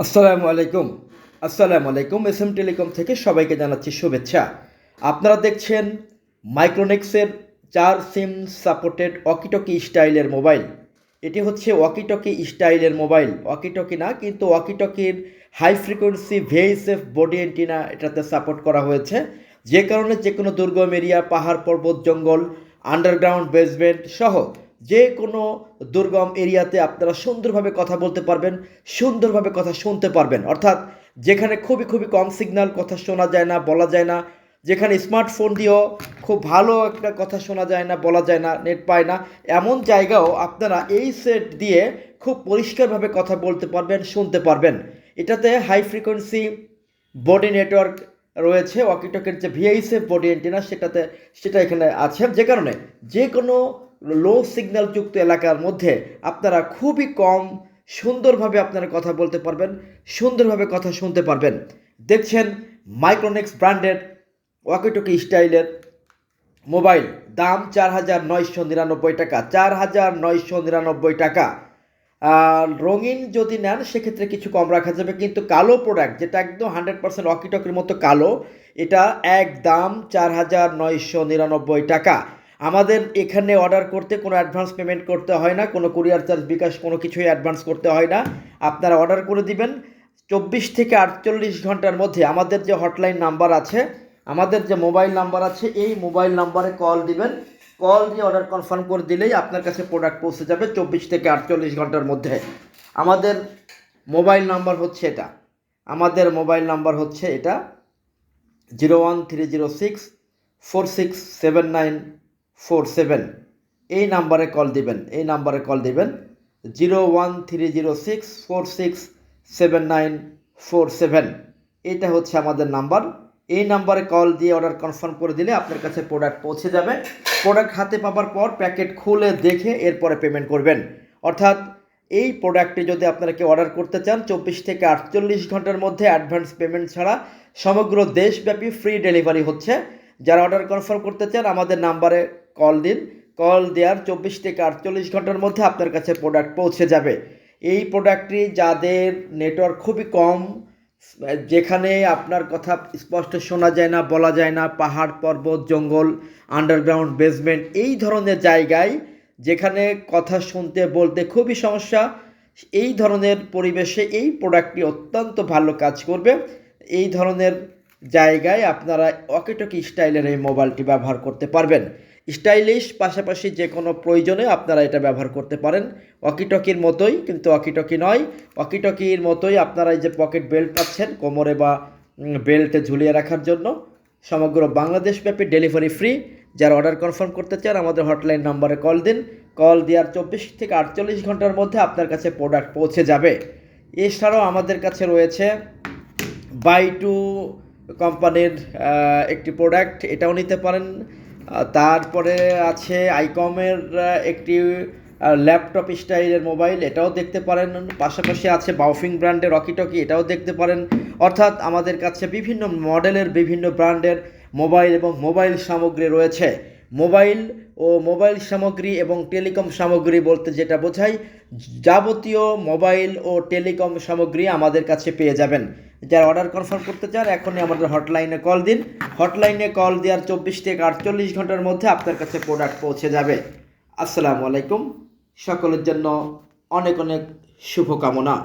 আসসালামু আলাইকুম SM telecom থেকে সবাইকে জানাচ্ছি শুভেচ্ছা। আপনারা দেখছেন মাইক্রোনেক্সের 4 সিম সাপোর্টেড ওয়াকিটকি স্টাইলের মোবাইল। এটি হচ্ছে ওয়াকিটকি স্টাইলের মোবাইল, ওয়াকিটকি না কিন্তু ওয়াকিটকির high frequency VHF body antenna এটাতে সাপোর্ট করা হয়েছে, যে কারণে যে কোনো দুর্গম এরিয়া, পাহাড় পর্বত, জঙ্গল, আন্ডারগ্রাউন্ড বেসমেন্ট সহ যে কোনো দুর্গম এরিয়াতে আপনারা সুন্দরভাবে কথা বলতে পারবেন, সুন্দরভাবে কথা শুনতে পারবেন। অর্থাৎ যেখানে খুবই কম সিগন্যাল, কথা শোনা যায় না, বলা যায় না, যেখানে স্মার্টফোন দিয়েও খুব ভালো একটা কথা শোনা যায় না, বলা যায় না, নেট পায় না, এমন জায়গাও আপনারা এই সেট দিয়ে খুব পরিষ্কারভাবে কথা বলতে পারবেন, শুনতে পারবেন। এটাতে হাই ফ্রিকোয়েন্সি বডি নেটওয়ার্ক রয়েছে, ওয়াকিটকের যে ভিএইচএফ বডি অ্যান্টেনা সেটা এখানে আছে, যে কারণে যে কোনো লো সিগন্যালযুক্ত এলাকার মধ্যে আপনারা খুবই কম সুন্দরভাবে আপনারা কথা বলতে পারবেন, সুন্দরভাবে কথা শুনতে পারবেন। দেখছেন মাইক্রোনেক্স ব্র্যান্ডের ওয়াকিটকি স্টাইলের মোবাইল, দাম 4,999 টাকা, 4,999 টাকা। আর রঙিন যদি নেন সেক্ষেত্রে কিছু কম রাখা যাবে, কিন্তু কালো প্রোডাক্ট যেটা একদম 100% ওয়াকিটকির মতো কালো, এটা একদম 4,999 টাকা। আমাদের এখানে অর্ডার করতে কোনো অ্যাডভান্স পেমেন্ট করতে হয় না, কোনো কুরিয়ার চার্জ, বিকাশ কোনো কিছুই অ্যাডভান্স করতে হয় না। আপনারা অর্ডার করে দিবেন 24 থেকে 48 ঘন্টার মধ্যে। আমাদের যে হটলাইন নাম্বার আছে, আমাদের যে মোবাইল নাম্বার আছে, এই মোবাইল নাম্বারে কল দিবেন। কল দিয়ে অর্ডার কনফার্ম করে দিলেই আপনার কাছে প্রোডাক্ট পৌঁছে যাবে 24 থেকে 48 ঘন্টার মধ্যে। আমাদের মোবাইল নাম্বার হচ্ছে এটা, আমাদের মোবাইল নাম্বার হচ্ছে এটা 01306467947। এই নাম্বারে কল দিবেন, এই নাম্বারে কল দিবেন 01306467947। এটা হচ্ছে আমাদের নাম্বার। এই নাম্বারে কল দিয়ে অর্ডার কনফার্ম করে দিলে আপনার কাছে প্রোডাক্ট পৌঁছে যাবে। প্রোডাক্ট হাতে পাওয়ার পর প্যাকেট খুলে দেখে এরপরে পেমেন্ট করবেন। অর্থাৎ এই প্রোডাক্টটি যদি আপনারা কেউ অর্ডার করতে চান 24 থেকে 48 ঘন্টার মধ্যে অ্যাডভান্স পেমেন্ট ছাড়া সমগ্র দেশব্যাপী ফ্রি ডেলিভারি হচ্ছে। যারা অর্ডার কনফার্ম করতে চান আমাদের নাম্বারে কল দিন। কল দেওয়ার 24 থেকে 48 ঘন্টার মধ্যে আপনার কাছে প্রোডাক্ট পৌঁছে যাবে। এই প্রোডাক্টটি যাদের নেটওয়ার্ক খুবই কম, যেখানে আপনার কথা স্পষ্ট শোনা যায় না, বলা যায় না, পাহাড় পর্বত, জঙ্গল, আন্ডারগ্রাউন্ড বেসমেন্ট, এই ধরনের জায়গায় যেখানে কথা শুনতে বলতে খুবই সমস্যা, এই ধরনের পরিবেশে এই প্রোডাক্টটি অত্যন্ত ভালো কাজ করবে। এই ধরনের জায়গায় আপনারা ওয়াকিটকি স্টাইলের এই মোবাইলটি ব্যবহার করতে পারবেন। স্টাইলিশ পাশাপাশি যে কোনো প্রয়োজনে আপনারা এটা ব্যবহার করতে পারেন। ওয়াকিটকির মতোই, কিন্তু ওয়াকিটকি নয়, ওয়াকিটকির মতোই আপনারা এই যে পকেট বেল্ট পাচ্ছেন কোমরে বা বেল্টে ঝুলিয়ে রাখার জন্য। সমগ্র বাংলাদেশব্যাপী ডেলিভারি ফ্রি। যারা অর্ডার কনফার্ম করতে চান আমাদের হটলাইন নাম্বারে কল দিন। কল দেওয়ার 24 থেকে 48 ঘন্টার মধ্যে আপনার কাছে প্রোডাক্ট পৌঁছে যাবে। এছাড়াও আমাদের কাছে রয়েছে বাই টু কোম্পানির একটি প্রোডাক্ট, এটাও নিতে পারেন। তারপরে আছে আইকমের একটি ল্যাপটপ স্টাইলের মোবাইল, এটাও দেখতে পারেন। পাশাপাশি আছে বাওফিং ব্র্যান্ডের ওয়াকিটকি, এটাও দেখতে পারেন। অর্থাৎ আমাদের কাছে বিভিন্ন মডেলের, বিভিন্ন ব্র্যান্ডের মোবাইল এবং মোবাইল সামগ্রী রয়েছে। মোবাইল ও মোবাইল সামগ্রী এবং টেলিকম সামগ্রী বলতে যেটা বোঝায়, যাবতীয় মোবাইল ও টেলিকম সামগ্রী আমাদের কাছে পেয়ে যাবেন। যারা অর্ডার কনফার্ম করতে চান এখনই আমাদের হটলাইনে কল দিন। হটলাইনে কল দেওয়ার 24 থেকে 48 ঘন্টার মধ্যে আপনার কাছে প্রোডাক্ট পৌঁছে যাবে। আসসালামু আলাইকুম, সকলের জন্য অনেক শুভকামনা।